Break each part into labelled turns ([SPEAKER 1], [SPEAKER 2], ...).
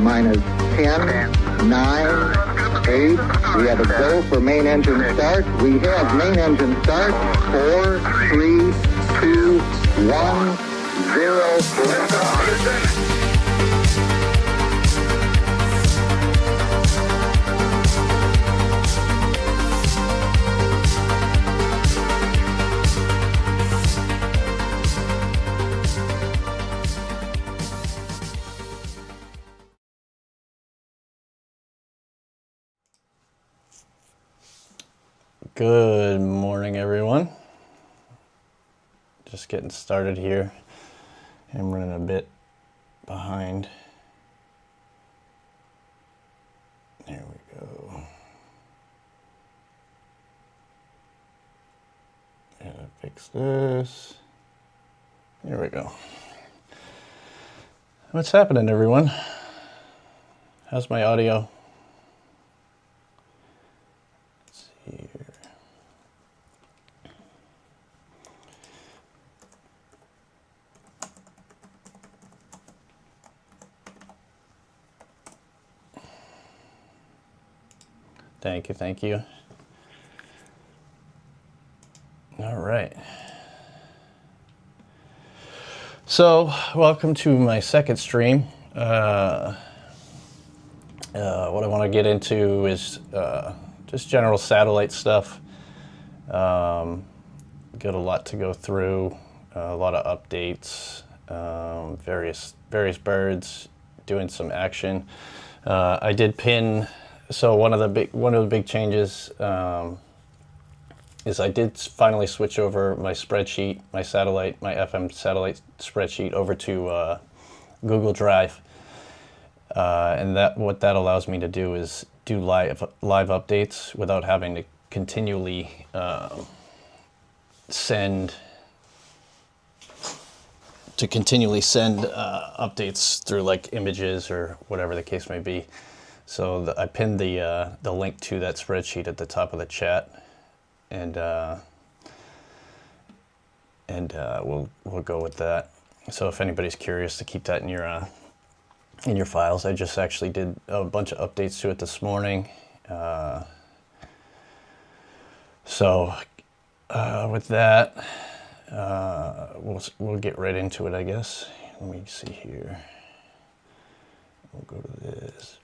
[SPEAKER 1] minus 10, 9, 8. We have a go for main engine start. We have main engine start. 4, 3, 2, 1, 0.
[SPEAKER 2] Good morning, everyone. Just getting started here. I'm running a bit behind. There we go. And fix this. There we go. What's happening, everyone? How's my audio? Let's see here. Thank you, thank you. All right. So, welcome to my second stream. What I want to get into is just general satellite stuff. Got a lot to go through, a lot of updates, various birds doing some action. I did pin. So one of the big changes is I did finally switch over my spreadsheet, my FM satellite spreadsheet over to Google Drive, and what that allows me to do is do live updates without having to continually send updates through like images or whatever the case may be. So I pinned the link to that spreadsheet at the top of the chat, and we'll go with that. So if anybody's curious to keep that in your files, I just actually did a bunch of updates to it this morning. So with that, we'll get right into it, I guess. Let me see here. We'll go to this.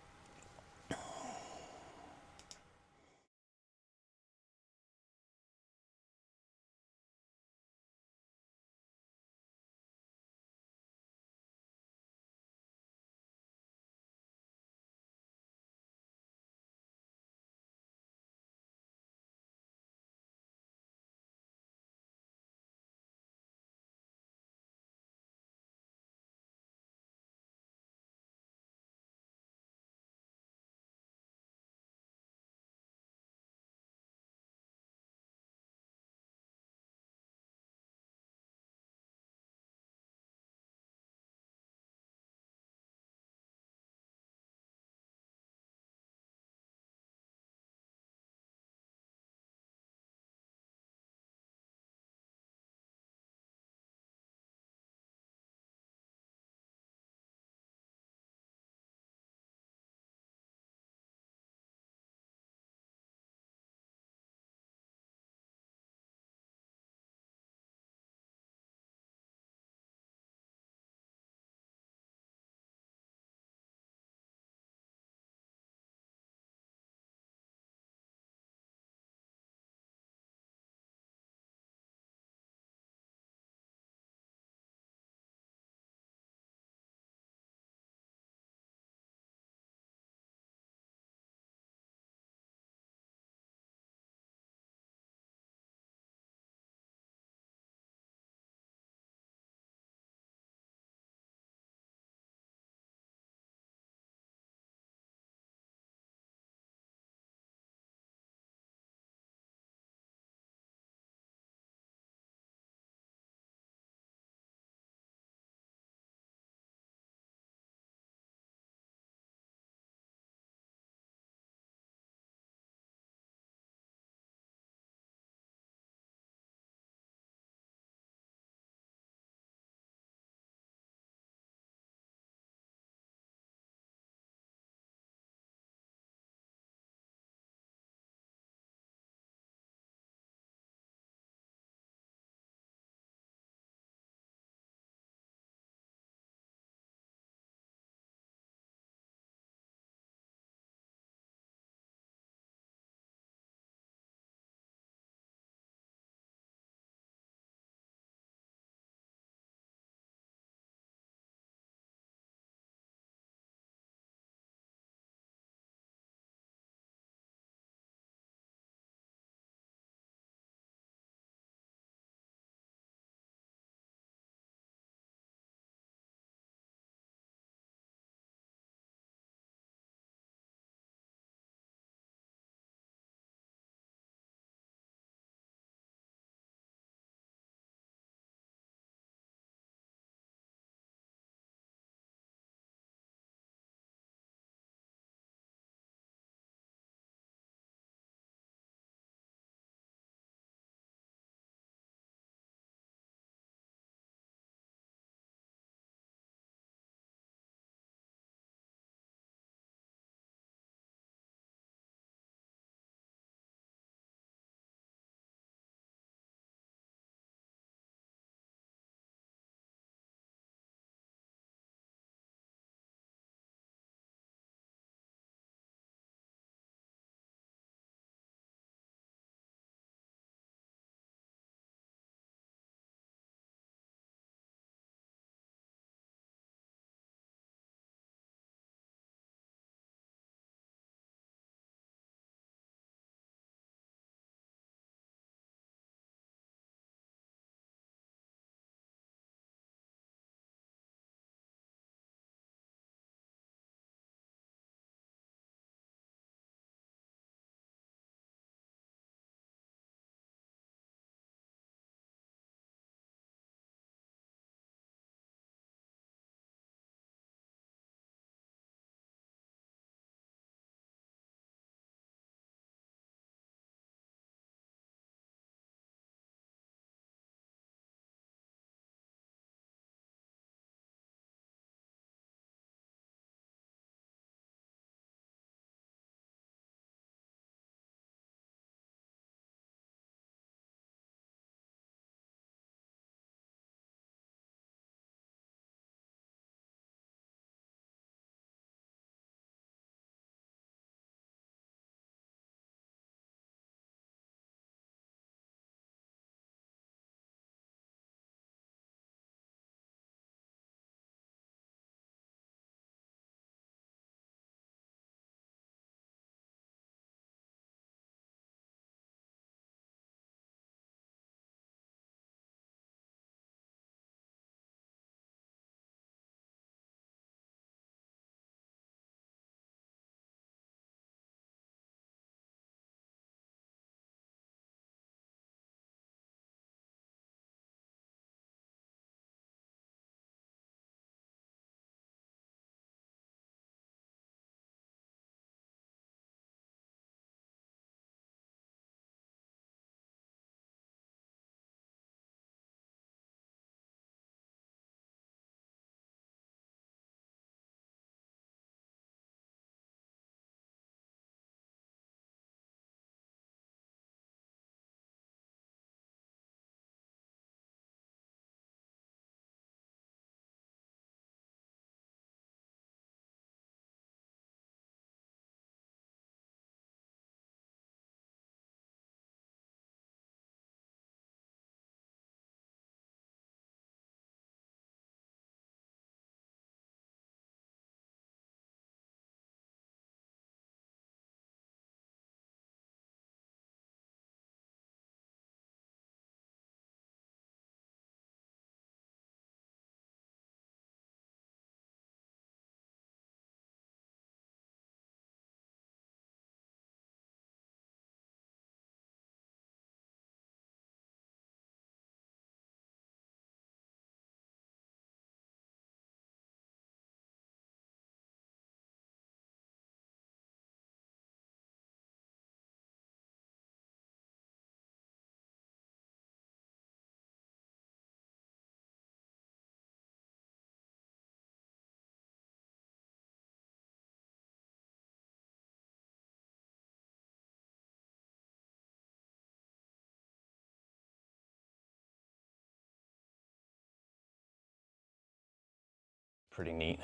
[SPEAKER 2] pretty neat.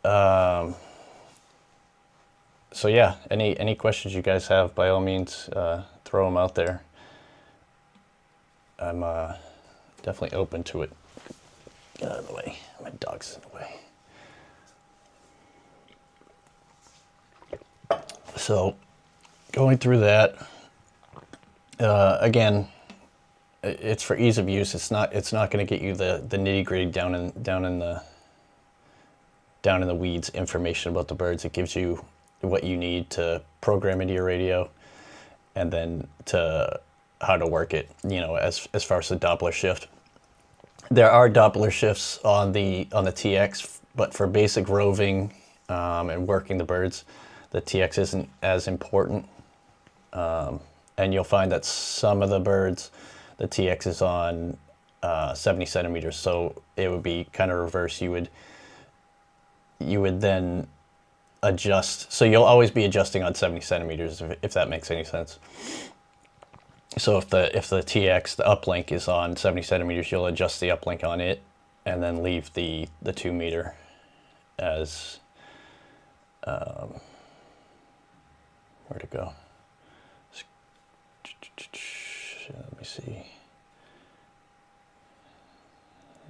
[SPEAKER 2] So yeah, any questions you guys have, by all means, throw them out there. I'm definitely open to it. Get out of the way. My dog's in the way. So, going through that, again, it's for ease of use. It's not going to get you the nitty gritty down in the weeds information about the birds. It gives you what you need to program into your radio, and then to how to work it. You know, as far as the Doppler shift, there are Doppler shifts on the TX, but for basic roving and working the birds, the TX isn't as important. And you'll find that some of the birds, the TX is on 70 centimeters, so it would be kind of reverse. You would then adjust, so you'll always be adjusting on 70 centimeters, if that makes any sense. So if the TX, the uplink, is on 70 centimeters, you'll adjust the uplink on it, and then leave the 2 meter as where to go. Let me see.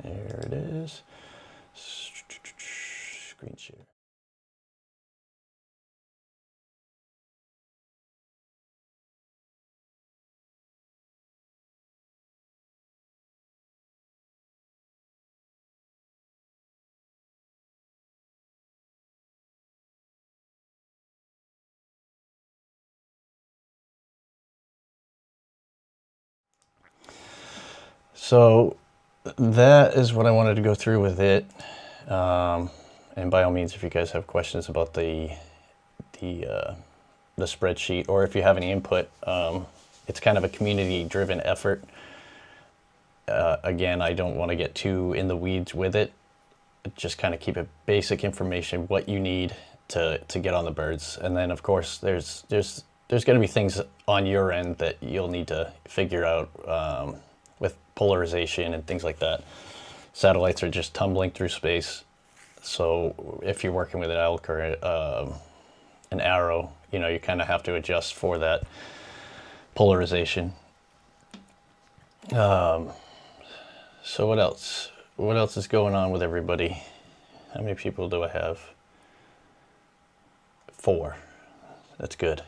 [SPEAKER 2] There it is. Screen share. So that is what I wanted to go through with it. And by all means, if you guys have questions about the spreadsheet, or if you have any input, it's kind of a community-driven effort. Again, I don't want to get too in the weeds with it. Just kind of keep it basic information, what you need to get on the birds, and then of course there's going to be things on your end that you'll need to figure out with polarization and things like that. Satellites are just tumbling through space, so if you're working with an elk or an arrow, you know, you kind of have to adjust for that polarization. So what else? What else is going on with everybody? How many people do I have? 4. That's good.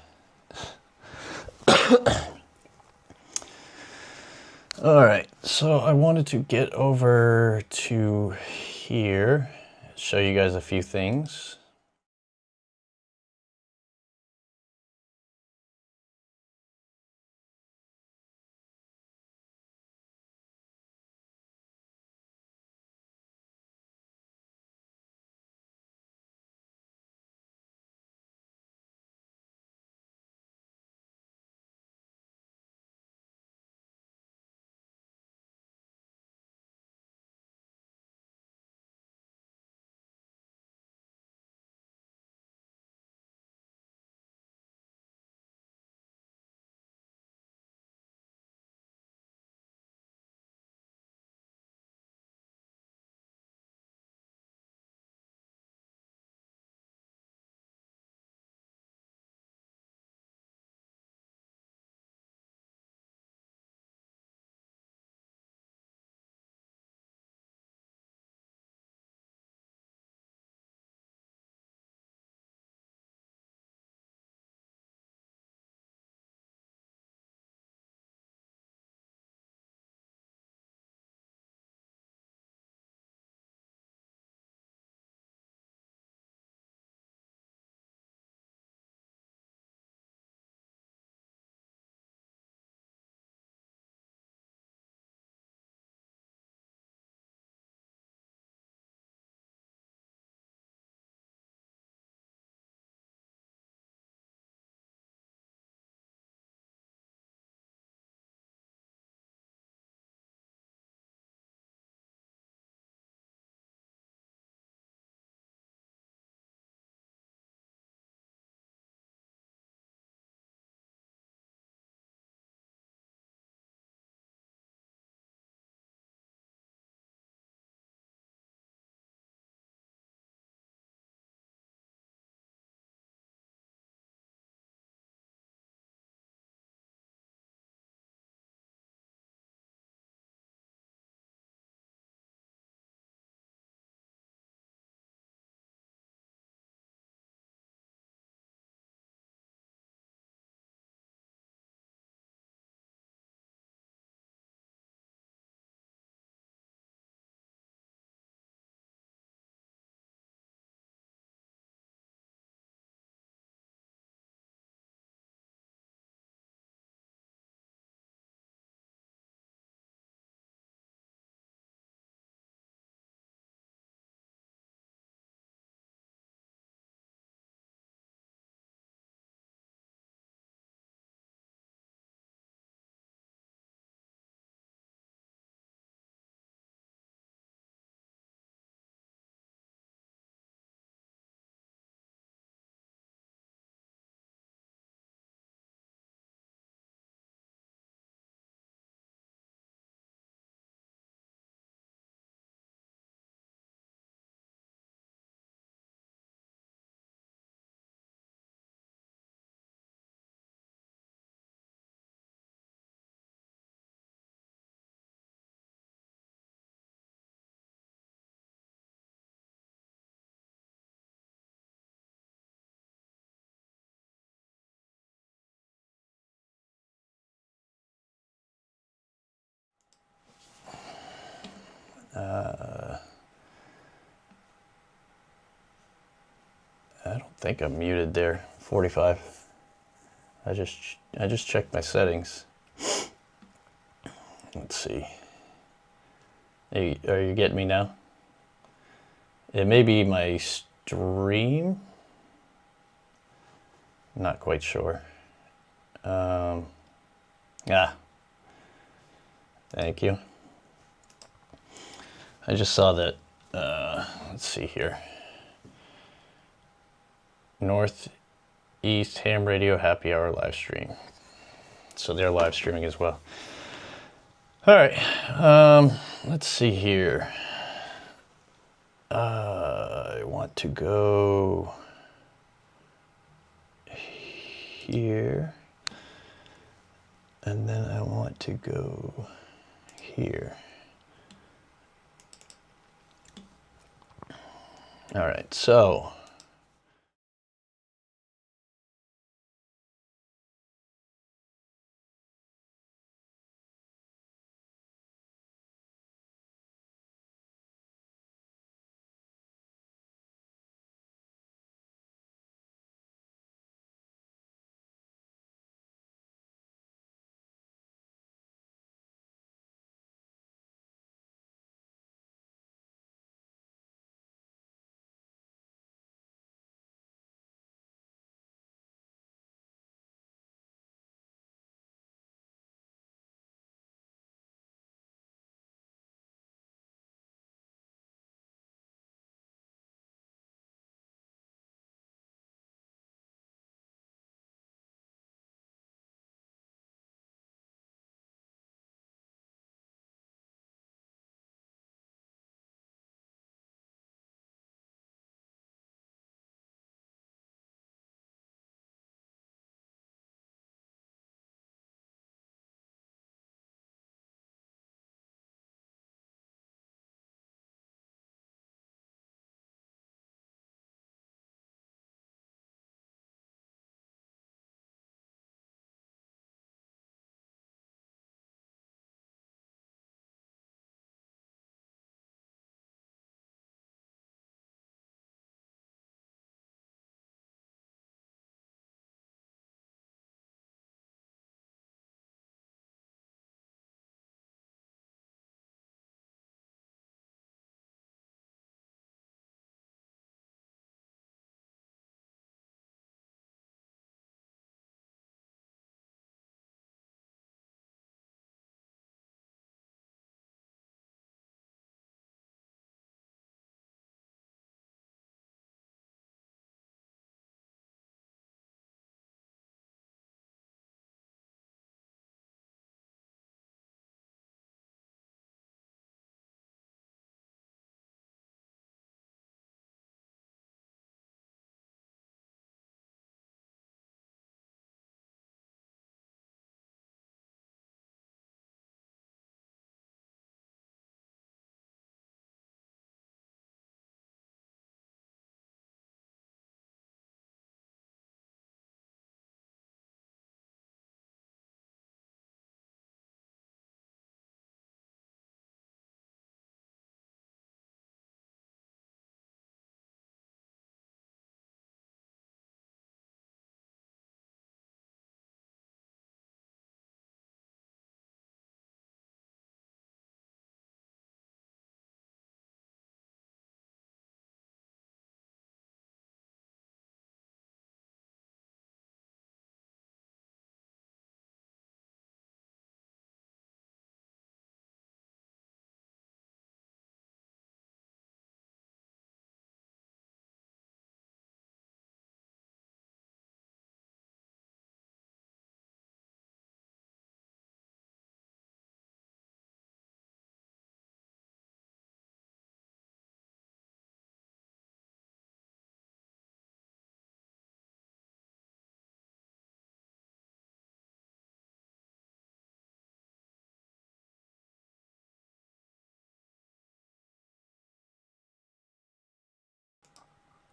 [SPEAKER 2] All right, so I wanted to get over to here, show you guys a few things. I don't think I'm muted there. 45. I just checked my settings. Let's see. Are you getting me now? It may be my stream. Not quite sure. Thank you. I just saw that, let's see here. Northeast Ham Radio Happy Hour live stream. So they're live streaming as well. All right, let's see here. I want to go here, and then I want to go here. All right, so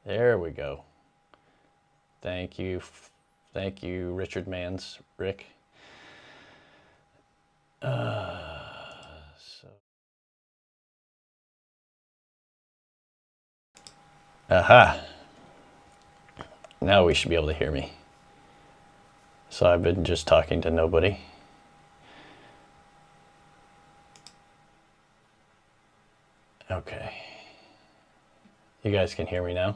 [SPEAKER 2] there we go. Thank you. Thank you, Richard Mans, Rick. Aha. Now we should be able to hear me. So I've been just talking to nobody. Okay. You guys can hear me now?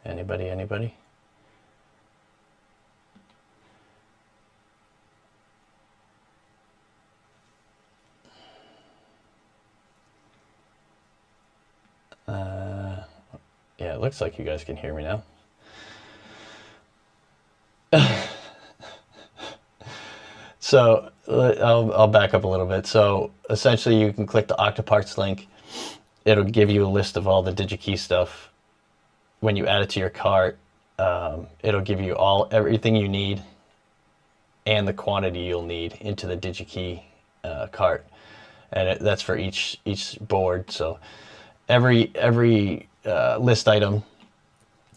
[SPEAKER 2] Anybody, anybody? Yeah, it looks like you guys can hear me now. So I'll back up a little bit. So essentially you can click the Octoparts link. It'll give you a list of all the DigiKey stuff. When you add it to your cart, it'll give you everything you need and the quantity you'll need into the DigiKey cart. And that's for each board. So every list item,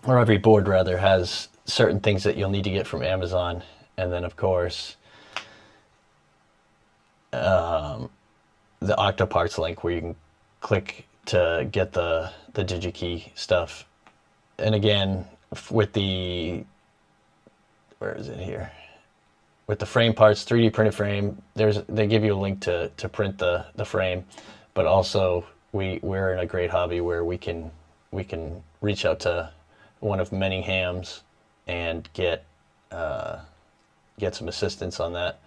[SPEAKER 2] or every board rather, has certain things that you'll need to get from Amazon. And then of course, the Octoparts link where you can click to get the DigiKey stuff. And again, with the, where is it here? With the frame parts, 3D printed frame, they give you a link to print the frame, but also we're in a great hobby where we can reach out to one of many hams and get some assistance on that.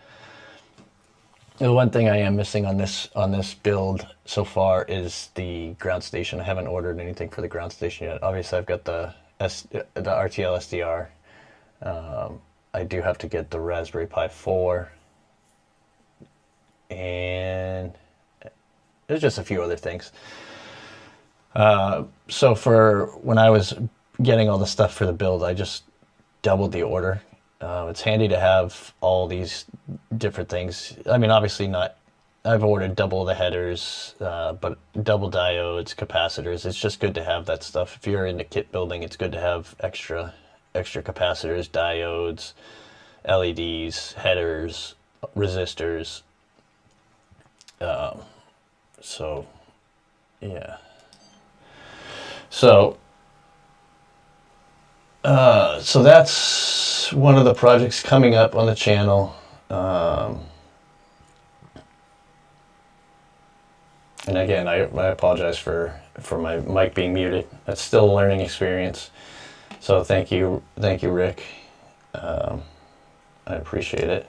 [SPEAKER 2] The one thing I am missing on this build so far is the ground station. I haven't ordered anything for the ground station yet. Obviously, I've got the RTL SDR. I do have to get the Raspberry Pi 4, and there's just a few other things. So for when I was getting all the stuff for the build, I just doubled the order. It's handy to have all these different things. I mean, obviously not, I've ordered double the headers, but double diodes, capacitors. It's just good to have that stuff. If you're into kit building, it's good to have extra capacitors, diodes, LEDs, headers, resistors. So, yeah. So that's one of the projects coming up on the channel. And again, I apologize for my mic being muted. That's still a learning experience. So thank you, Rick. I appreciate it.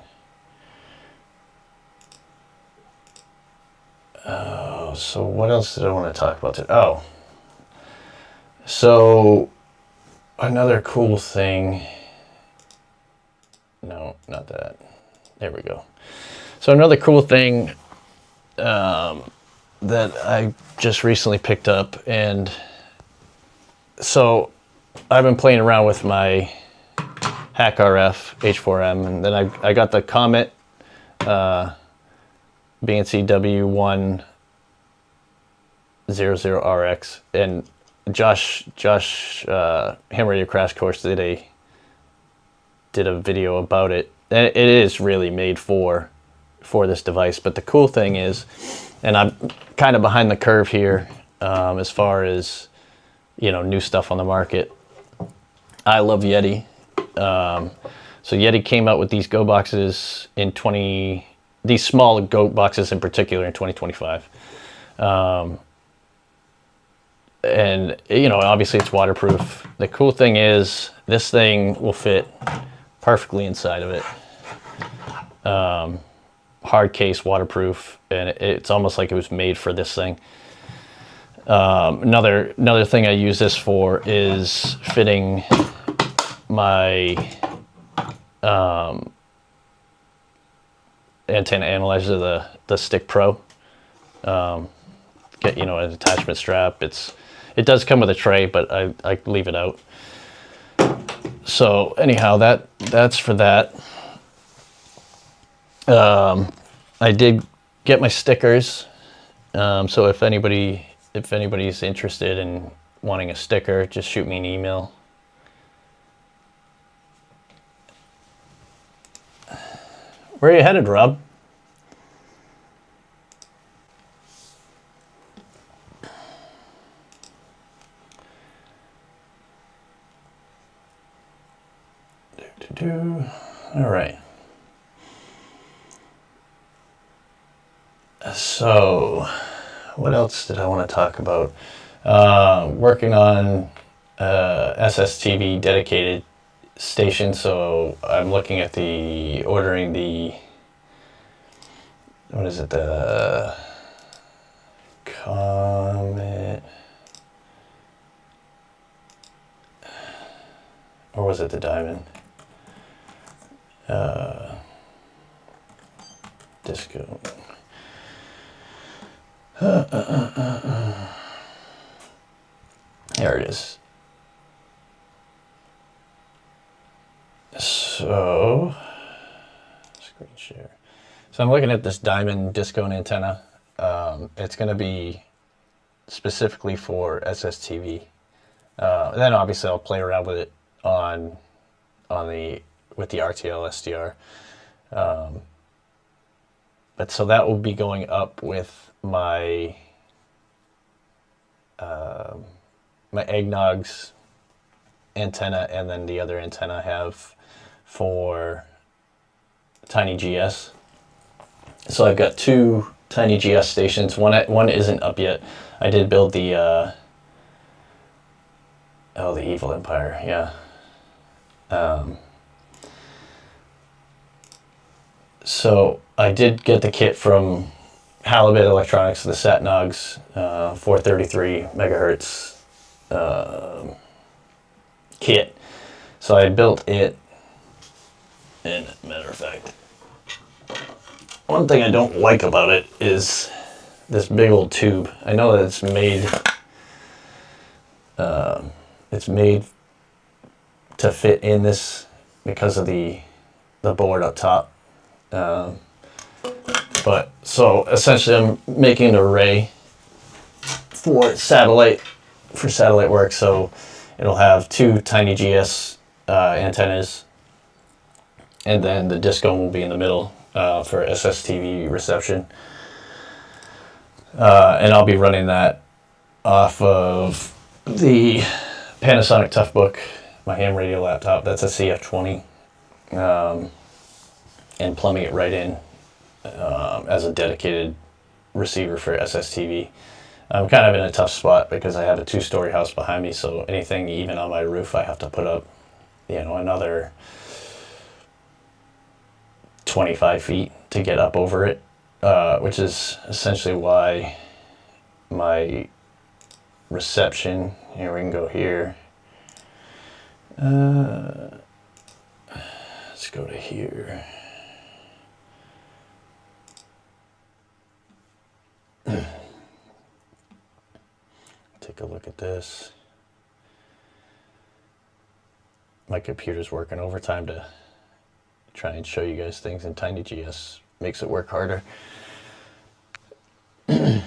[SPEAKER 2] Oh, so what else did I want to talk about today? Oh, so another cool thing. No, not that. There we go. So another cool thing that I just recently picked up, and so I've been playing around with my HackRF H4M, and then I got the Comet BNC W100RX, and Josh Hammer Crash Course did a video about it, and it is really made for this device. But the cool thing is, and I'm kind of behind the curve here as far as, you know, new stuff on the market. I love Yeti. So Yeti came out with these Go boxes these small Go boxes in particular in 2025. And, you know, obviously it's waterproof. The cool thing is this thing will fit perfectly inside of it. Hard case, waterproof, and it's almost like it was made for this thing. Another thing I use this for is fitting my antenna analyzer, the Stick Pro. Get, you know, an attachment strap. It does come with a tray, but I leave it out. So anyhow, that's for that. I did get my stickers. So if anybody's interested in wanting a sticker, just shoot me an email. Where are you headed, Rob? So, what else did I want to talk about? Working on SSTV dedicated station, so I'm looking at ordering the, what is it, the Comet, or was it the Diamond? Disco. There it is. So, screen share. So I'm looking at this Diamond Disco antenna. It's going to be specifically for SSTV. Then obviously I'll play around with it with the RTL SDR. But so that will be going up with my my Eggnogs antenna, and then the other antenna I have for Tiny GS. So I've got two Tiny GS stations. One isn't up yet. I did build the the Evil Empire, yeah. So I did get the kit from Halibut Electronics, the Satnogs 433 megahertz kit. So I built it, and matter of fact, one thing I don't like about it is this big old tube. I know that it's made to fit in this because of the board up top. But so essentially I'm making an array for satellite work. So it'll have two Tiny GS antennas, and then the Disco will be in the middle for SSTV reception. And I'll be running that off of the Panasonic Toughbook, my ham radio laptop. That's a CF20, and plumbing it right in as a dedicated receiver for SSTV. I'm kind of in a tough spot because I have a 2-story house behind me, so anything even on my roof I have to put up, another 25 feet to get up over it, which is essentially why my reception, here we can go here, let's go to here. Take a look at this. My computer's working overtime to try and show you guys things in Tiny GS. Makes it work harder. The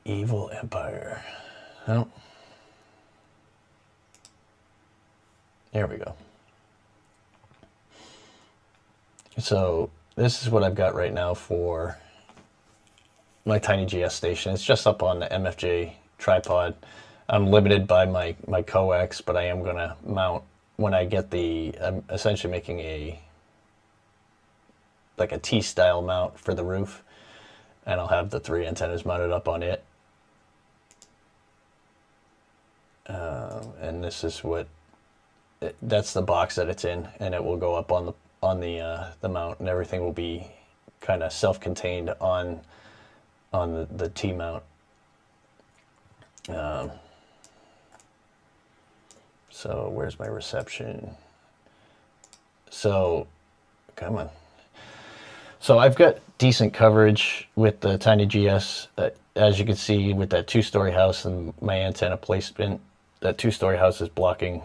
[SPEAKER 2] Evil Empire. Oh. There we go. So this is what I've got right now for my Tiny GS station. It's just up on the MFJ tripod. I'm limited by my coax, but I am going to mount when I get I'm essentially making a T-style mount for the roof, and I'll have the 3 antennas mounted up on it. And this is that's the box that it's in, and it will go up on the mount, and everything will be kind of self-contained on the T-mount. So where's my reception? So, come on. So I've got decent coverage with the Tiny GS. As you can see with that 2-story house and my antenna placement, that 2-story house is blocking.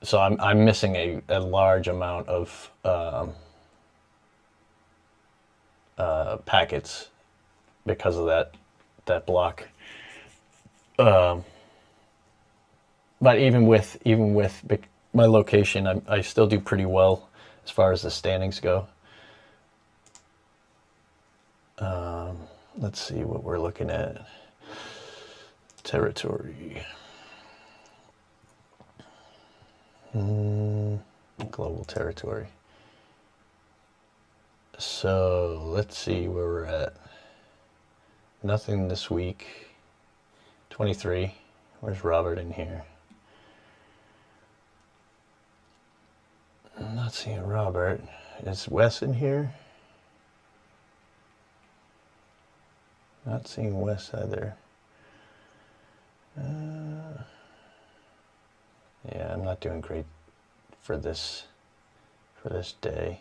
[SPEAKER 2] So I'm missing a large amount of packets because of that block. But even with my location, I still do pretty well as far as the standings go. Let's see what we're looking at. Territory. Global territory. So let's see where we're at. Nothing this week. 23. Where's Robert in here? I'm not seeing Robert. Is Wes in here? Not seeing Wes either. Yeah, I'm not doing great for this day.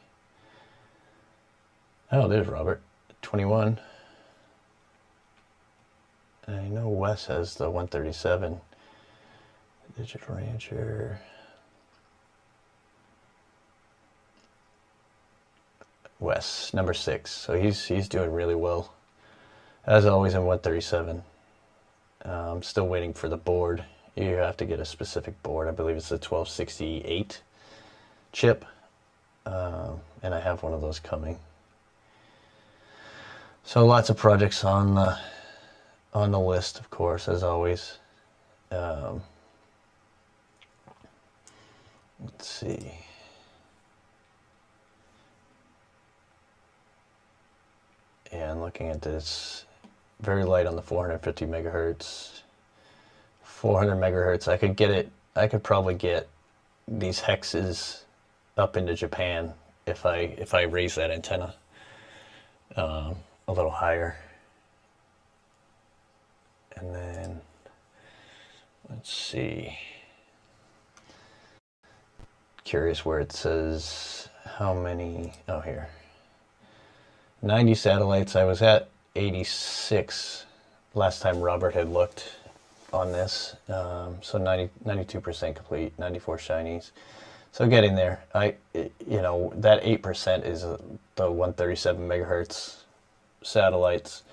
[SPEAKER 2] Oh, there's Robert. 21. I know Wes has the 137. Digital Rancher. Wes, number 6. So he's doing really well. As always in 137. I'm still waiting for the board. You have to get a specific board. I believe it's the 1268 chip. And I have one of those coming. So lots of projects on the list, of course, as always. Let's see. Yeah, I'm looking at this. Very light on the 450 megahertz. 400 megahertz. I could probably get these hexes up into Japan if I raise that antenna a little higher. And then let's see. Curious where it says how many. Oh, here. 90 satellites. I was at 86 last time Robert had looked on this. So 92% complete, 94 shinies. So getting there. That 8% is the 137 megahertz satellites.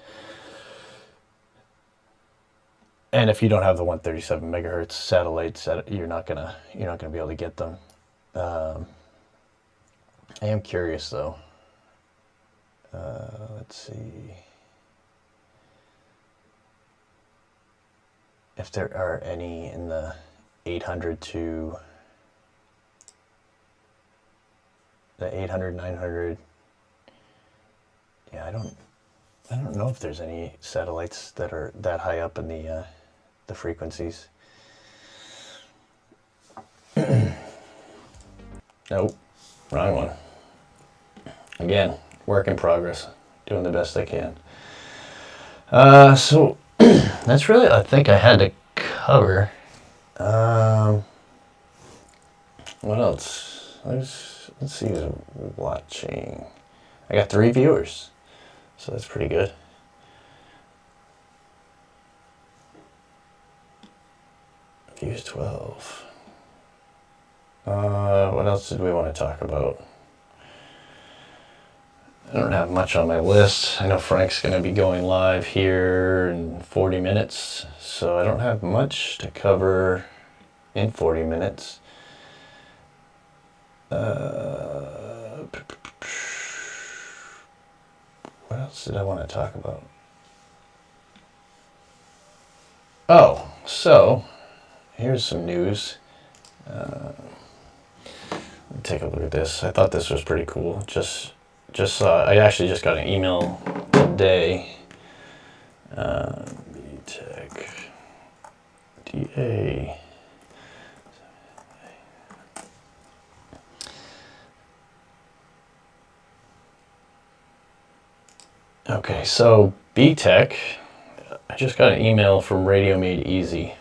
[SPEAKER 2] And if you don't have the 137 megahertz satellites, you're not gonna be able to get them. I am curious though. Let's see if there are any in the 800 to the 800, 900. Yeah, I don't know if there's any satellites that are that high up in the frequencies. Nope, wrong one. Again, work in progress. Doing the best I can. So that's really, I think I had to cover. What else? Let's see who's watching. I got 3 viewers, so that's pretty good. Views 12. What else did we want to talk about? I don't have much on my list. I know Frank's going to be going live here in 40 minutes, so I don't have much to cover in 40 minutes. What else did I want to talk about? Oh, so here's some news. Let me take a look at this. I thought this was pretty cool. I actually just got an email today. BTEC DA. Okay, so BTEC, I just got an email from Radio Made Easy.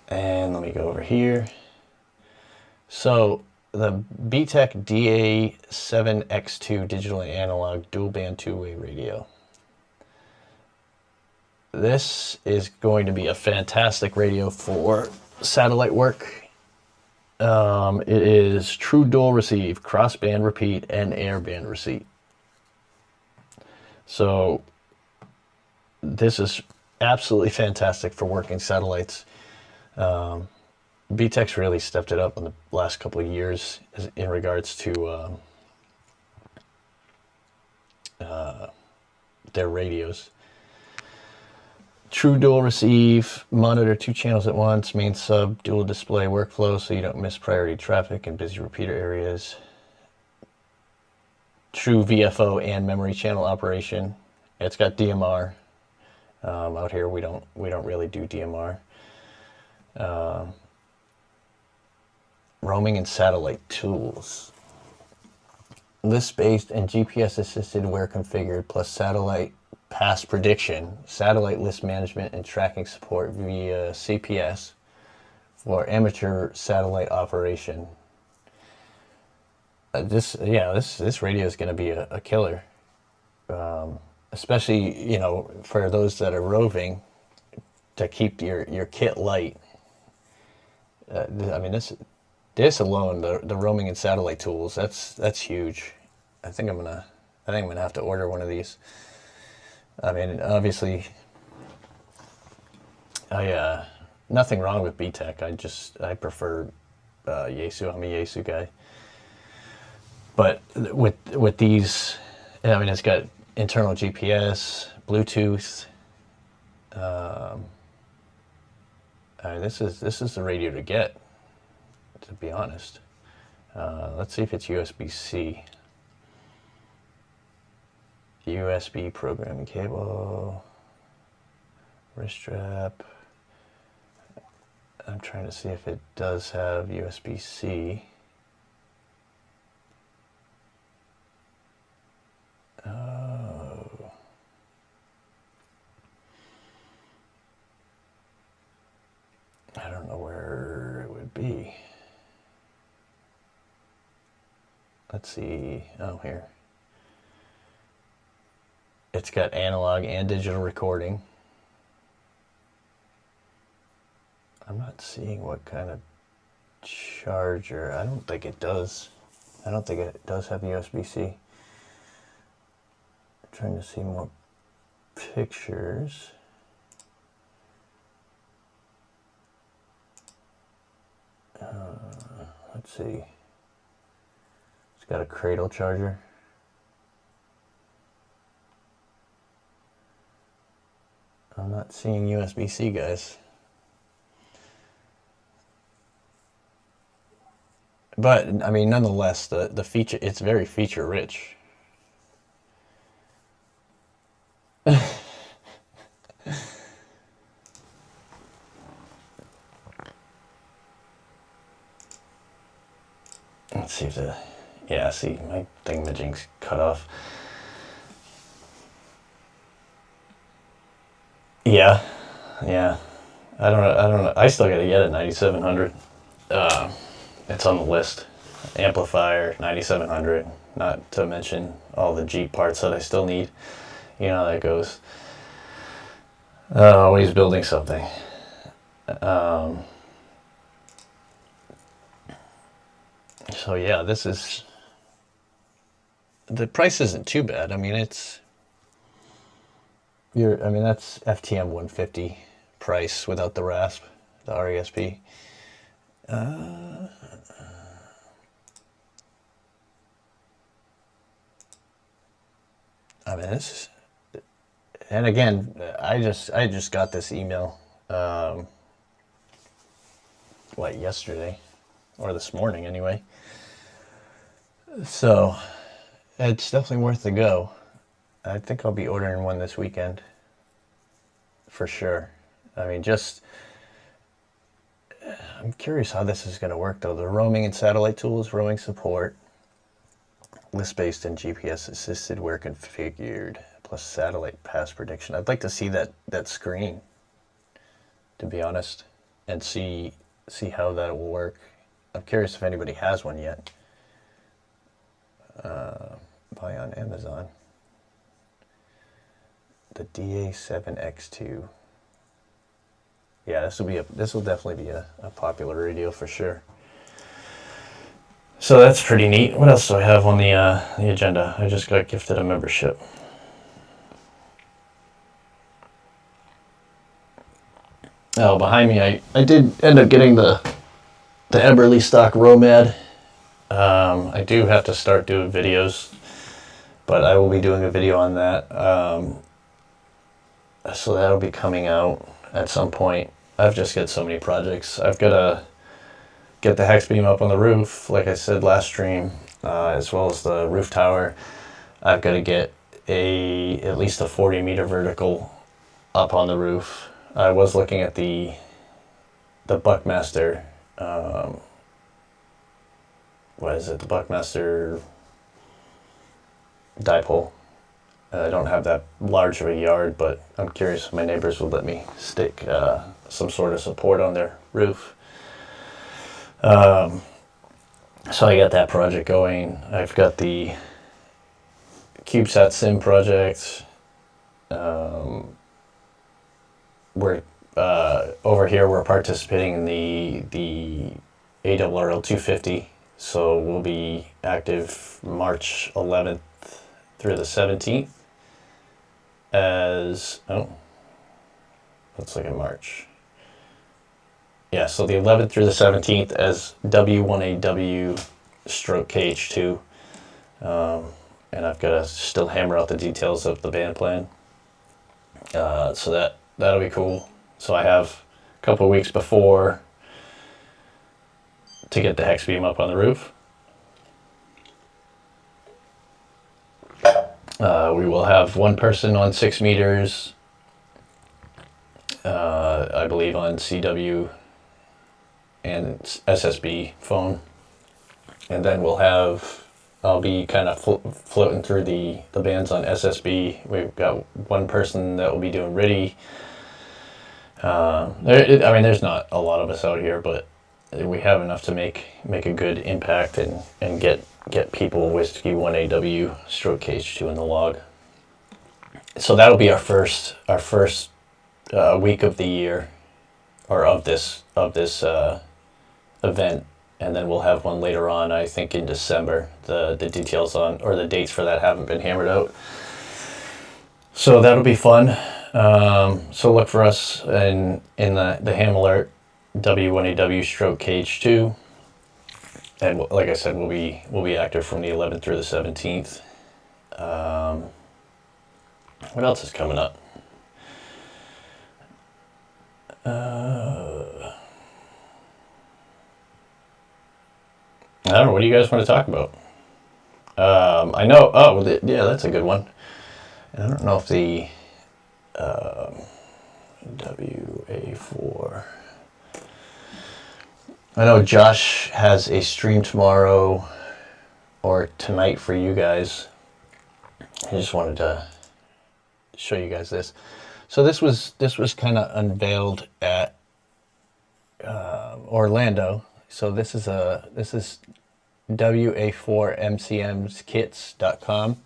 [SPEAKER 2] And let me go over here. So the BTEC DA7X2 digital and analog dual band two-way radio. This is going to be a fantastic radio for satellite work. It is true dual receive, cross band repeat, and air band receipt. So this is absolutely fantastic for working satellites. BTEC's really stepped it up in the last couple of years in regards to their radios. True dual receive, monitor 2 channels at once, main sub, dual display workflow so you don't miss priority traffic in busy repeater areas. True VFO and memory channel operation. It's got DMR. Out here we don't really do DMR. Roaming and satellite tools. List-based and GPS-assisted where configured, plus satellite pass prediction, satellite list management and tracking support via CPS for amateur satellite operation. This radio is going to be a killer, especially, you know, for those that are roving, to keep your kit light. I mean, this alone, the roaming and satellite tools, that's huge. I think I'm gonna have to order one of these. I mean, obviously, nothing wrong with BTEC. I prefer Yaesu. I'm a Yaesu guy. But with these, I mean, it's got internal GPS, Bluetooth. I mean, this is the radio to get, to be honest. Let's see if it's USB-C. USB programming cable, wrist strap. I'm trying to see if it does have USB-C. Oh. I don't know where it would be. Let's see. Oh, here. It's got analog and digital recording. I'm not seeing what kind of charger. I don't think it does. I don't think it does have USB-C. I'm trying to see more pictures. Let's see. It's got a cradle charger. I'm not seeing USB-C, guys. But, I mean, nonetheless, the feature, it's very feature rich. Let's see if yeah, see, my thingamajig's cut off. Yeah. I don't know. I still gotta get it 9700. It's on the list. Amplifier 9700. Not to mention all the Jeep parts that I still need. You know how that goes. Always building something. So yeah, the price isn't too bad. I mean, that's FTM 150 price without the RASP, the RESP. I mean, and again, I just got this email, yesterday, or this morning anyway. So, it's definitely worth the go. I think I'll be ordering one this weekend, for sure. I mean, I'm curious how this is going to work, though. The roaming and satellite tools, roaming support, list-based and GPS-assisted where configured, plus satellite pass prediction. I'd like to see that screen, to be honest, and see how that will work. I'm curious if anybody has one yet. Buy on Amazon. The DA7X2. Yeah, this will definitely be a popular radio for sure. So that's pretty neat. What else do I have on the agenda? I just got gifted a membership. Oh, behind me, I did end up getting the Eberly stock Romad. I do have to start doing videos, but I will be doing a video on that. So that'll be coming out at some point. I've just got so many projects. I've got to get the hex beam up on the roof, like I said last stream, as well as the roof tower. I've got to get at least a 40 meter vertical up on the roof. I was looking at the Buckmaster, what is it, the Buckmaster dipole. I don't have that large of a yard, but I'm curious if my neighbors would let me stick some sort of support on their roof. So I got that project going. I've got the CubeSat Sim project. We're over here. We're participating in the ARRL 250, so we'll be active March 11th through the 17th. Looks like in March. Yeah, so the 11th through the 17th as W1AW stroke KH2. And I've got to still hammer out the details of the band plan. So that'll be cool. So I have a couple of weeks before to get the hex beam up on the roof. We will have one person on 6 meters, I believe on CW and SSB phone. And then I'll be kind of floating through the bands on SSB. We've got one person that will be doing RTTY. There's not a lot of us out here, but we have enough to make a good impact and get people Whiskey 1AW stroke KH2 in the log. So that'll be our first week of the year, or of this event, and then we'll have one later on, I think in December. The details on, or the dates for that haven't been hammered out. So that'll be fun. So look for us in the Ham Alert W1AW stroke KH2. And like I said, we'll be active from the 11th through the 17th. What else is coming up? I don't know. What do you guys want to talk about? I know. Oh, yeah, that's a good one. And I don't know if the WA4. I know Josh has a stream tomorrow or tonight for you guys. I just wanted to show you guys this. So this was kind of unveiled at Orlando. So this is WA4MCMskits.com.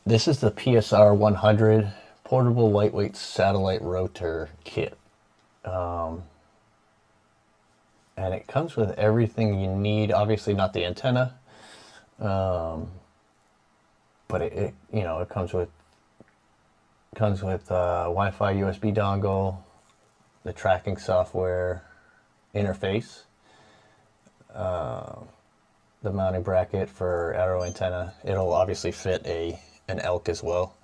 [SPEAKER 2] This is the PSR 100 portable lightweight satellite rotor kit. And it comes with everything you need. Obviously not the antenna, but it comes with Wi-Fi, USB dongle, the tracking software, interface, the mounting bracket for arrow antenna. It'll obviously fit an elk as well.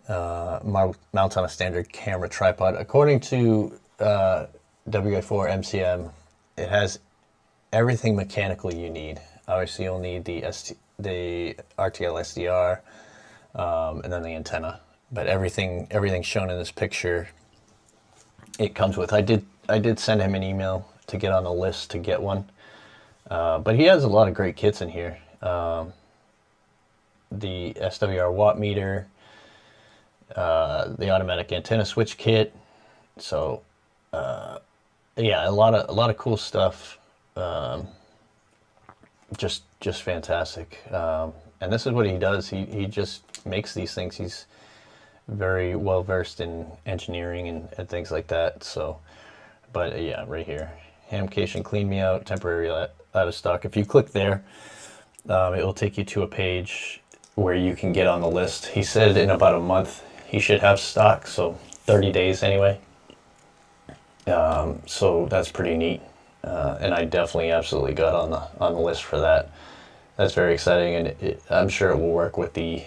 [SPEAKER 2] Mounts on a standard camera tripod. According to WA4MCM, it has everything mechanically you need. Obviously, you'll need the RTL SDR, and then the antenna. But everything shown in this picture, it comes with. I did send him an email to get on the list to get one, but he has a lot of great kits in here. The SWR watt meter, the automatic antenna switch kit. So yeah, a lot of cool stuff. Just fantastic. And this is what he does. He just makes these things. He's very well versed in engineering and things like that. So, but yeah, right here, Hamcation Clean Me Out, temporary out of stock. If you click there, it will take you to a page where you can get on the list. He said in about a month he should have stock, so 30 days anyway. So that's pretty neat, and I definitely absolutely got on the list for that. That's very exciting, and I'm sure it will work with the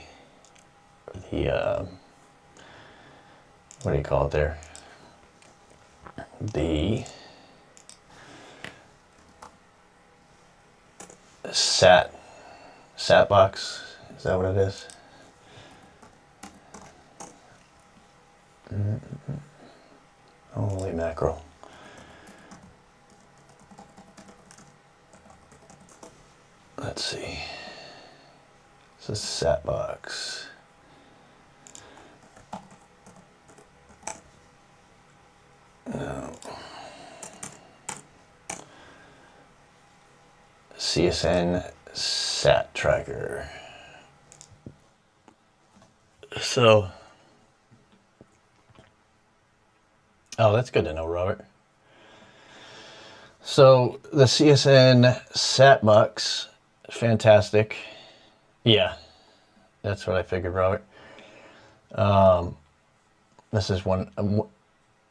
[SPEAKER 2] what do you call it there? The sat box. Is that what it is? Holy mackerel. Let's see. It's a sat box. No. CSN sat tracker. So, oh, that's good to know, Robert. So the CSN sat box, fantastic. Yeah, that's what I figured, Robert. This is one.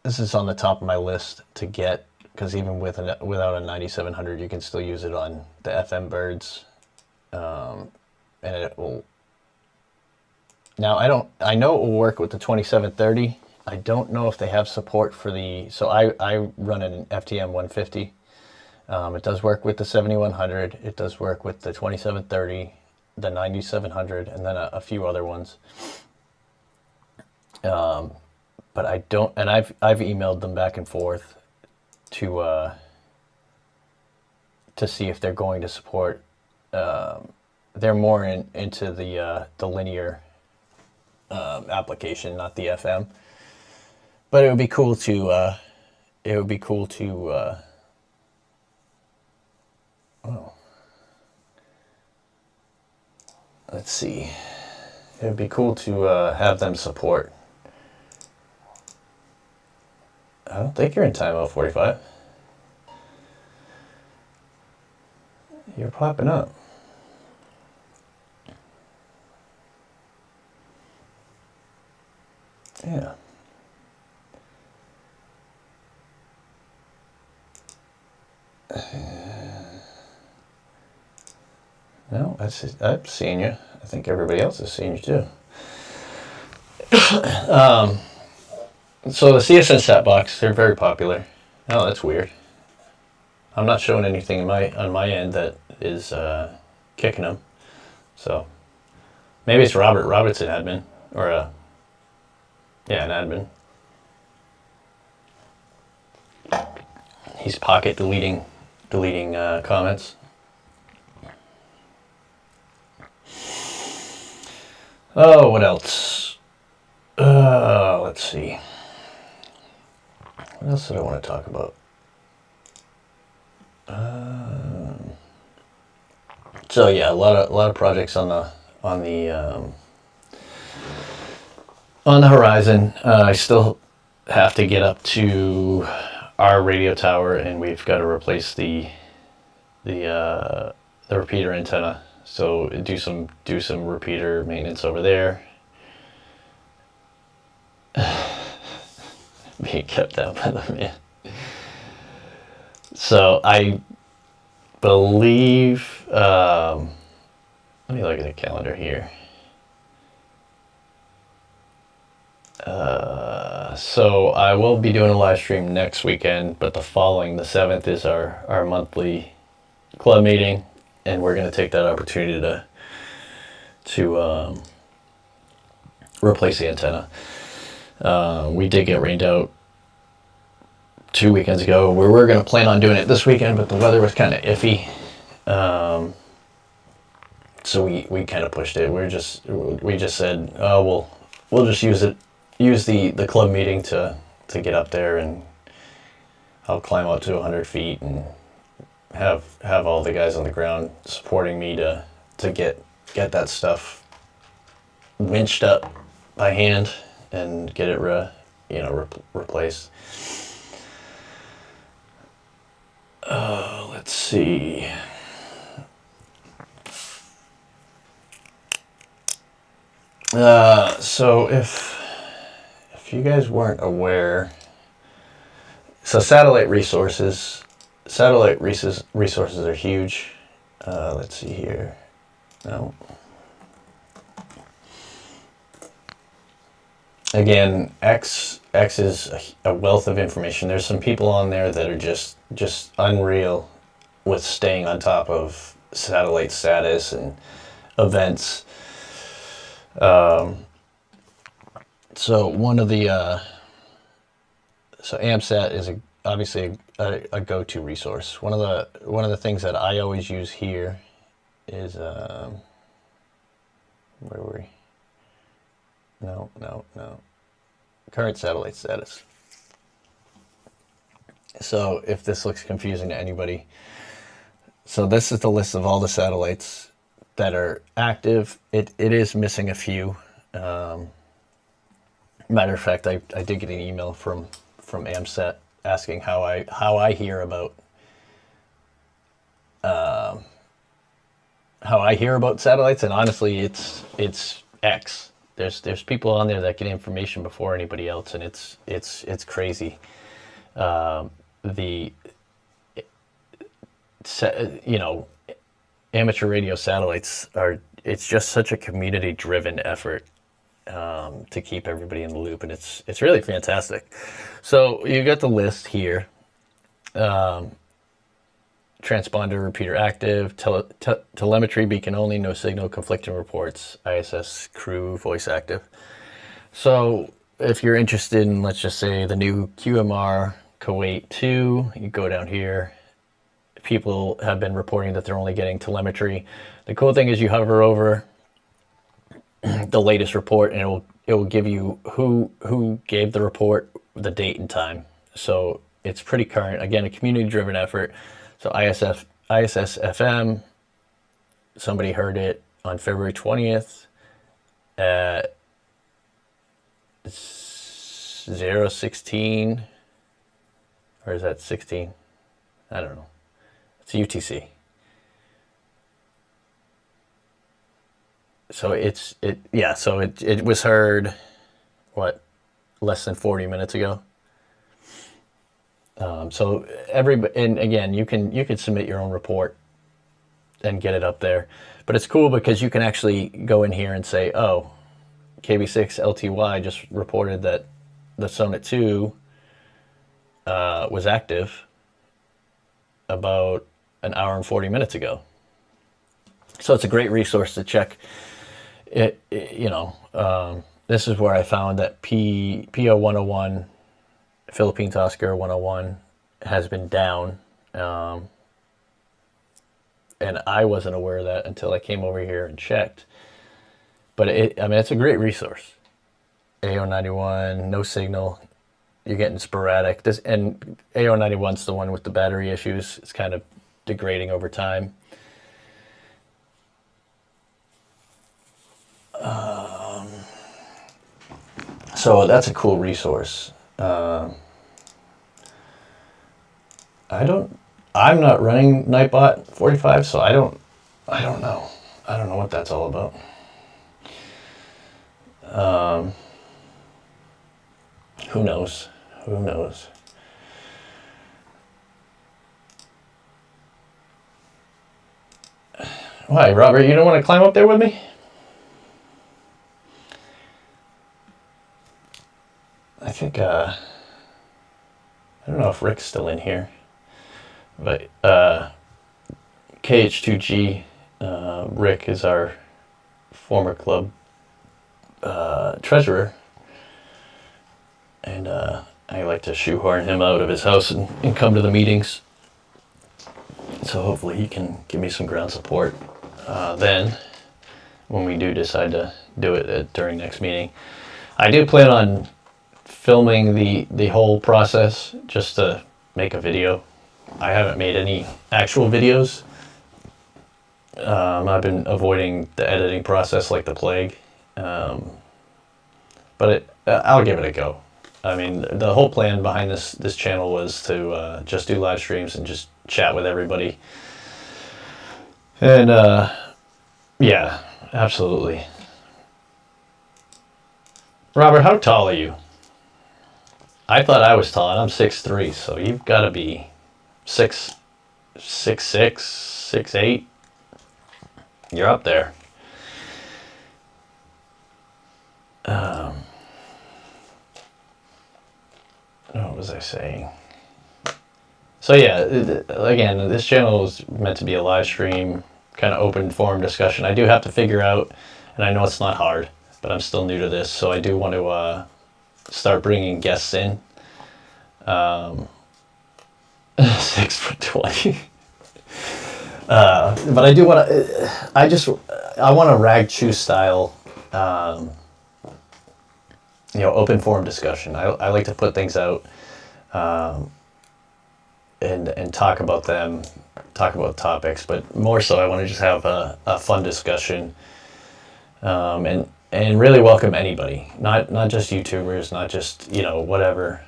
[SPEAKER 2] This is on the top of my list to get, because even without a 9700, you can still use it on the FM birds, and it will. Now I know it will work with the 2730. I don't know if they have support for the. So I run an FTM 150. It does work with the 7100. It does work with the 2730, the 9700, and then a few other ones. But I don't, and I've emailed them back and forth to see if they're going to support. They're more into the linear application, not the FM. But it would be cool to. Oh, let's see. It would be cool to have them support. I don't think you're in timeout 45. You're popping up. Yeah. No, I've seen you. I think everybody else has seen you too. So the CSN sat box, they're very popular. Oh, that's weird. I'm not showing anything on my end that is kicking them. So maybe it's Robert. Robert's an admin, or an admin. He's pocket deleting comments. Oh, what else? Let's see. What else did I want to talk about? So yeah, a lot of projects on the horizon. I still have to get up to our radio tower, and we've got to replace the repeater antenna. So do some repeater maintenance over there. Being kept out by the man. So I believe, let me look at the calendar here. So I will be doing a live stream next weekend, but the 7th, is our monthly club meeting, and we're going to take that opportunity to replace the antenna. We did get rained out 2 weekends ago. We were going to plan on doing it this weekend, but the weather was kind of iffy. So we kind of pushed it. We just said, oh, we'll just use the club meeting to get up there, and I'll climb out to 100 feet and have all the guys on the ground supporting me to get that stuff winched up by hand and get it replaced. Let's see. So if you guys weren't aware, so satellite resources are huge. Let's see here. No. again, X is a wealth of information. There's some people on there that are just unreal with staying on top of satellite status and events. So one of the so AMSAT is obviously a go-to resource. One of the things that I always use here is where were we? No. Current satellite status. So if this looks confusing to anybody, so this is the list of all the satellites that are active. It is missing a few. Matter of fact, I did get an email from AMSAT asking how I hear about satellites, and honestly, it's X. There's people on there that get information before anybody else, and it's crazy. Amateur radio satellites it's just such a community-driven effort to keep everybody in the loop, and it's really fantastic. So you got the list here. Transponder repeater active, telemetry beacon only, no signal, conflicting reports, ISS crew voice active. So if you're interested in, let's just say, the new QMR Kuwait 2, you go down here. People have been reporting that they're only getting telemetry. The cool thing is you hover over the latest report, and it will give you who gave the report, the date and time. So it's pretty current. Again, a community-driven effort. So ISS FM, somebody heard it on February 20th at 0:16, or is that 16? I don't know. It's UTC. So it was heard, less than 40 minutes ago. So and again, you can submit your own report and get it up there. But it's cool because you can actually go in here and say, oh, KB6 LTY just reported that the Sonnet 2 was active about an hour and 40 minutes ago. So it's a great resource to check. This is where I found that PO 101, Philippines Oscar 101, has been down. And I wasn't aware of that until I came over here and checked. But it's a great resource. AO91, no signal. You're getting sporadic. And AO91's the one with the battery issues. It's kind of degrading over time. So that's a cool resource. I'm not running Nightbot 45, so I don't know. I don't know what that's all about. Who knows? Why, Robert, you don't want to climb up there with me? I think, I don't know if Rick's still in here, but KH2G, Rick is our former club treasurer, and I like to shoehorn him out of his house and come to the meetings. So hopefully he can give me some ground support then when we do decide to do it during next meeting. I do plan on filming the whole process just to make a video. I haven't made any actual videos. I've been avoiding the editing process like the plague. But I'll give it a go. I mean, the whole plan behind this channel was to just do live streams and just chat with everybody. And yeah, absolutely. Robert, how tall are you? I thought I was tall, and I'm 6'3", so you've got to be 6'6", 6'8". You're up there. what was I saying? So yeah, again, this channel is meant to be a live stream, kind of open forum discussion. I do have to figure out, and I know it's not hard, but I'm still new to this, so I do want to start bringing guests in. 6'20". But I do want to. I want a rag chew style, open forum discussion. I like to put things out, and talk about them, talk about topics. But more so, I want to just have a fun discussion, and really welcome anybody. Not just YouTubers, not just whatever.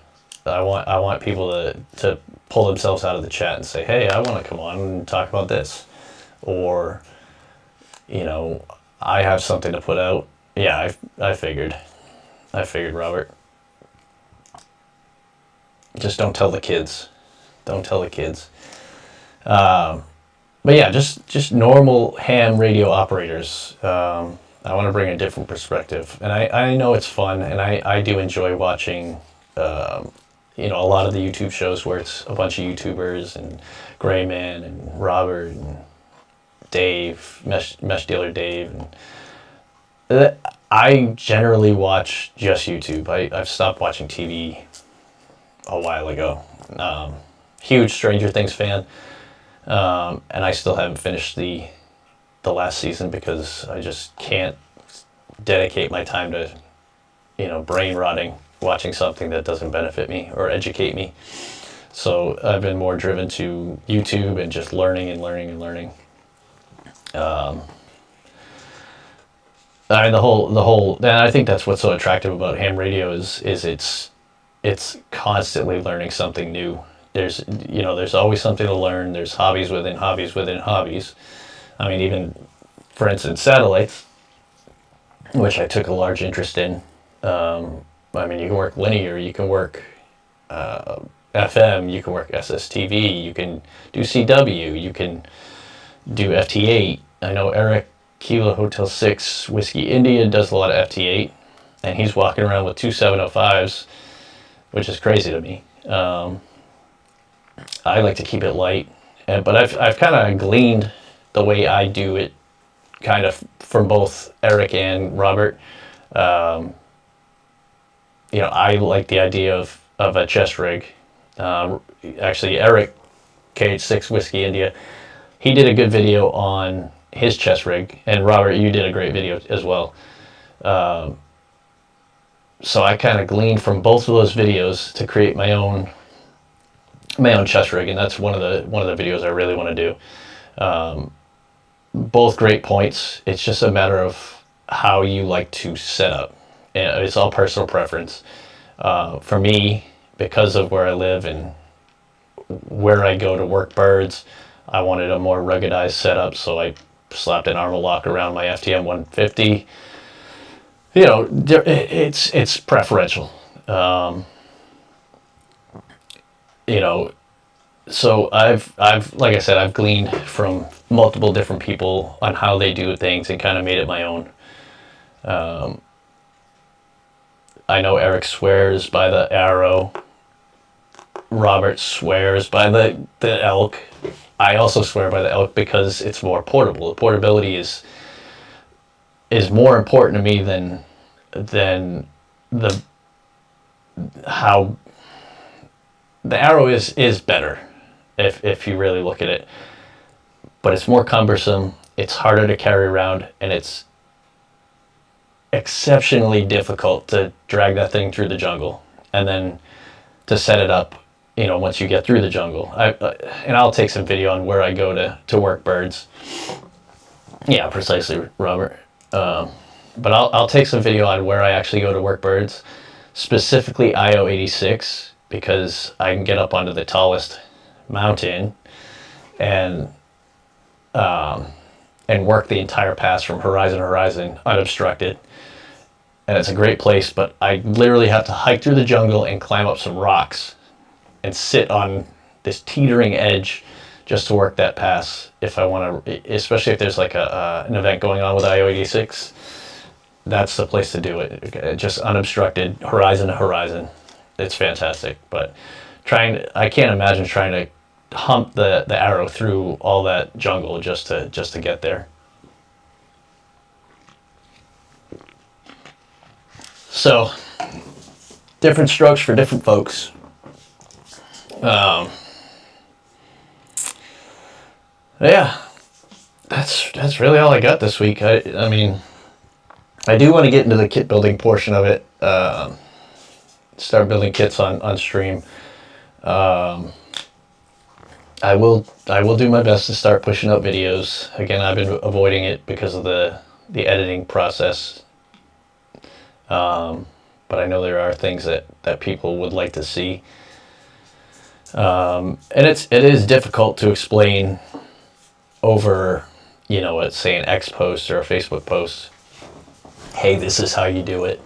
[SPEAKER 2] I want people to pull themselves out of the chat and say, hey, I want to come on and talk about this, or I have something to put out. Yeah, I figured, Robert. Just don't tell the kids. Don't tell the kids. But yeah, just normal ham radio operators. I want to bring a different perspective, and I know it's fun, and I do enjoy watching a lot of the YouTube shows where it's a bunch of YouTubers and Grayman and Robert and Dave, Mesh Dealer Dave. And I generally watch just YouTube. I've stopped watching TV a while ago. Huge Stranger Things fan. And I still haven't finished the last season because I just can't dedicate my time to, brain rotting, watching something that doesn't benefit me or educate me. So I've been more driven to YouTube and just learning and learning and learning. The whole, and I think that's what's so attractive about ham radio is it's constantly learning something new. There's always something to learn. There's hobbies within hobbies within hobbies. I mean, even, for instance, satellites, which I took a large interest in. I mean, you can work linear, you can work FM, you can work SSTV, you can do CW, you can do FT8. I know Eric Kilo Hotel 6 Whiskey India does a lot of FT8, and he's walking around with two 705s, which is crazy to me. I like to keep it light, but I've kind of gleaned the way I do it kind of from both Eric and Robert. I like the idea of a chest rig. Actually, Eric, KH6 Whiskey India, he did a good video on his chest rig, and Robert, you did a great video as well. So I kind of gleaned from both of those videos to create my own chest rig, and that's one of the videos I really want to do. Both great points. It's just a matter of how you like to set up. And it's all personal preference. For me, because of where I live and where I go to work birds, I wanted a more ruggedized setup, so I slapped an Armor Lock around my FTM 150. It's preferential. So I've like I said, I've gleaned from multiple different people on how they do things and kind of made it my own. I know Eric swears by the Arrow. Robert swears by the Elk. I also swear by the Elk because it's more portable. The portability is more important to me than how the Arrow is better if you really look at it, but it's more cumbersome, it's harder to carry around, and it's exceptionally difficult to drag that thing through the jungle and then to set it up once you get through the jungle. And I'll take some video on where I go to work birds. Yeah, precisely, Robert. But I'll take some video on where I actually go to work birds, specifically IO86, because I can get up onto the tallest mountain and work the entire pass from horizon to horizon unobstructed. And it's a great place, but I literally have to hike through the jungle and climb up some rocks and sit on this teetering edge just to work that pass if I want to, especially if there's like an event going on with IO86. That's the place to do it. Just unobstructed, horizon to horizon. it's fantastic. But I can't imagine trying to hump the arrow through all that jungle just to get there. So, different strokes for different folks. Yeah, that's really all I got this week. I mean, I do want to get into the kit building portion of it. Start building kits on stream. I will do my best to start pushing out videos. Again, I've been avoiding it because of the editing process. But I know there are things that people would like to see. And it is difficult to explain over, let's say an X post or a Facebook post. Hey, this is how you do it.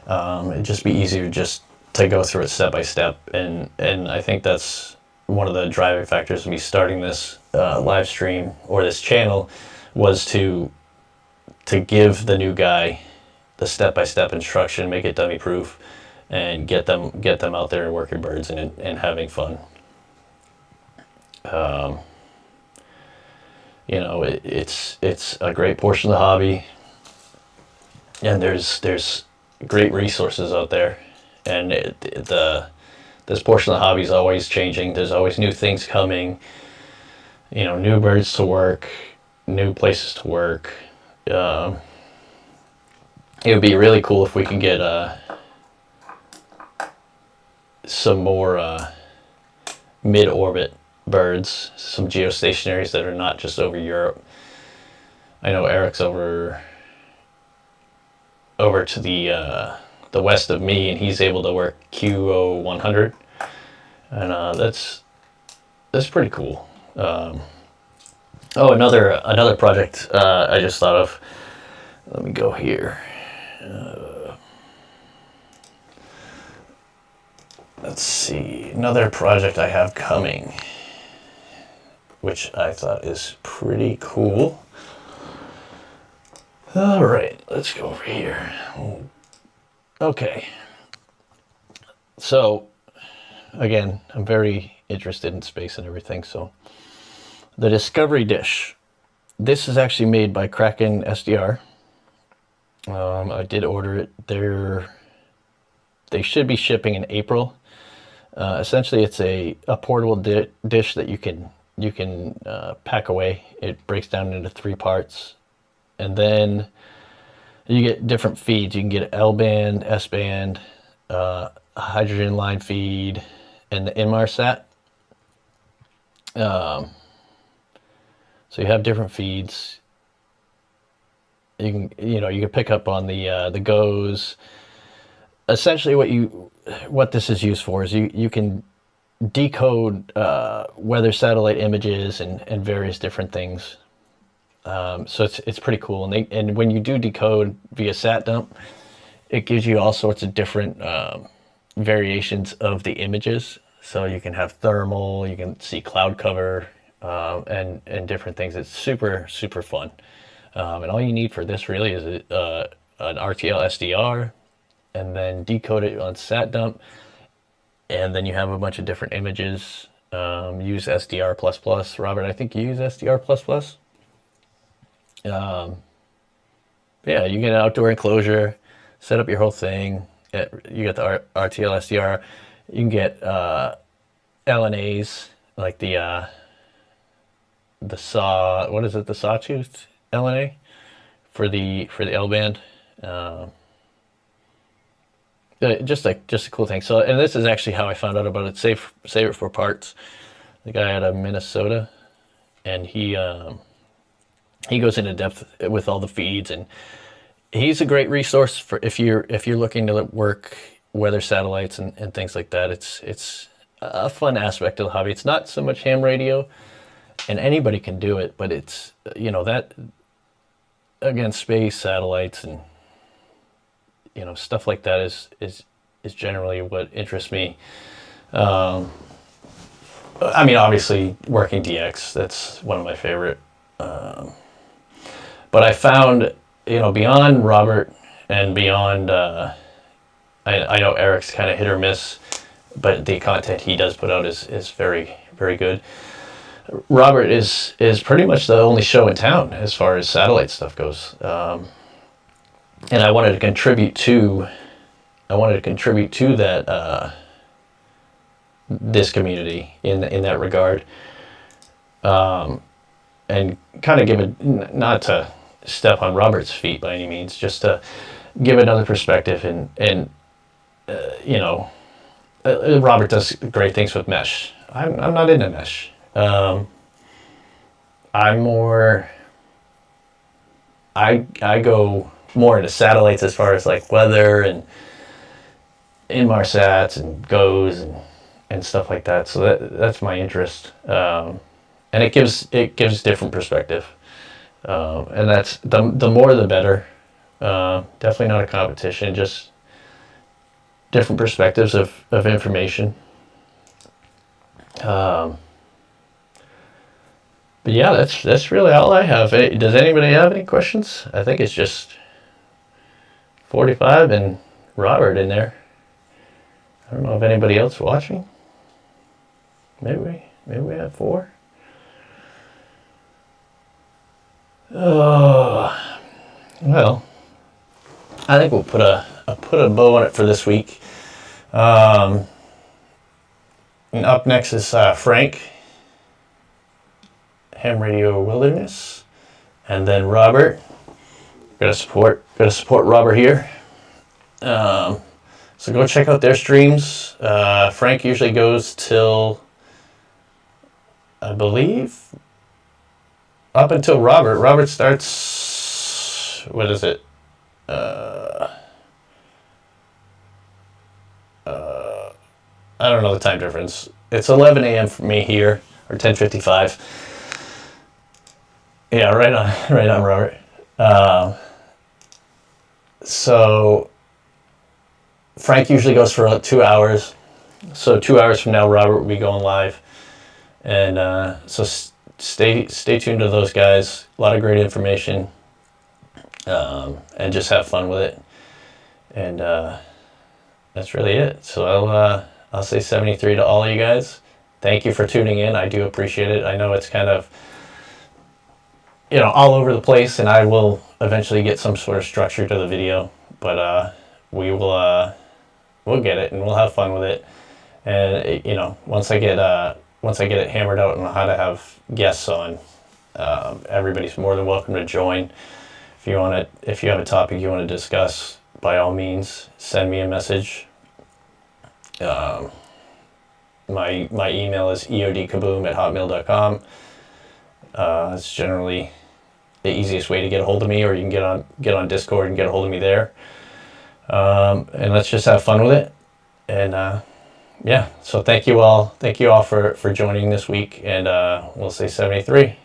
[SPEAKER 2] It'd just be easier just to go through it step by step. And I think that's one of the driving factors of me starting this live stream or this channel was to give the new guy the step-by-step instruction, make it dummy proof, and get them out there and working birds and having fun. It's a great portion of the hobby, and there's great resources out there, and this portion of the hobby is always changing. There's always new things coming, new birds to work, new places to work. It would be really cool if we can get some more mid-orbit birds, some geostationaries that are not just over Europe. I know Eric's over to the west of me, and he's able to work QO100, and that's pretty cool. Another project I just thought of. Let me go here. Let's see, another project I have coming, which I thought is pretty cool. All right, let's go over here. Okay. So, again, I'm very interested in space and everything, so the Discovery Dish. This is actually made by Kraken SDR. I did order it. They should be shipping in April. Essentially, it's a portable dish that you can pack away. It breaks down into 3 parts, and then you get different feeds. You can get L-band, S-band, a hydrogen line feed, and the Inmarsat. So you have different feeds. You can pick up on the GOES. Essentially, what this is used for is you can decode weather satellite images and various different things. So it's pretty cool. And when you do decode via SatDump, it gives you all sorts of different variations of the images. So you can have thermal, you can see cloud cover, and different things. It's super, super fun. And all you need for this really is an RTL SDR, and then decode it on SatDump, and then you have a bunch of different images. Use SDR++. Robert, I think you use SDR++. Yeah, you get an outdoor enclosure, set up your whole thing. You get the RTL SDR. You can get LNAs, like the the Sawtooth LNA for the L-band. Just a cool thing. So, and this is actually how I found out about it. Save It for Parts. The guy out of Minnesota, and he goes into depth with all the feeds, and he's a great resource for if you're looking to work weather satellites and things like that. It's a fun aspect of the hobby. It's not so much ham radio, and anybody can do it, but it's that again, space satellites and stuff like that is generally what interests me. I mean, obviously working DX, that's one of my favorite. But I found, beyond Robert and beyond I know Eric's kind of hit or miss, but the content he does put out is very, very good. Robert is pretty much the only show in town as far as satellite stuff goes, and I wanted to contribute to that this community in that regard, and kind of give it, not to step on Robert's feet by any means, just to give another perspective. And you know, Robert does great things with mesh. I'm not into mesh. I'm more, I go more into satellites as far as like weather and Inmarsats and GOES and stuff like that. So that's my interest, and it gives different perspective, and that's the more the better. Definitely not a competition, just different perspectives of information. But yeah, that's really all I have. Does anybody have any questions? I think it's just 45 and Robert in there. I don't know if anybody else watching. Maybe we have 4. Oh, well, I think we'll put a bow on it for this week. And up next is Frank, Ham Radio Wilderness, and then Robert. Gotta support Robert here. So go check out their streams. Frank usually goes till, I believe, up until Robert. Robert starts, what is it? I don't know the time difference. It's 11 a.m. for me here, or 10:55. Yeah, right on, Robert. So Frank usually goes for like 2 hours. So 2 hours from now, Robert will be going live, and so stay tuned to those guys. A lot of great information, and just have fun with it. And that's really it. So I'll say 73 to all of you guys. Thank you for tuning in. I do appreciate it. I know it's kind of, all over the place, and I will eventually get some sort of structure to the video, but we'll get it, and we'll have fun with it. And once I get it hammered out on how to have guests on, everybody's more than welcome to join. If you have a topic you want to discuss, by all means, send me a message. My email is eodkaboom@hotmail.com. It's generally the easiest way to get a hold of me, or you can get on Discord and get a hold of me there. And let's just have fun with it. And yeah, so thank you all for joining this week, and we'll say 73.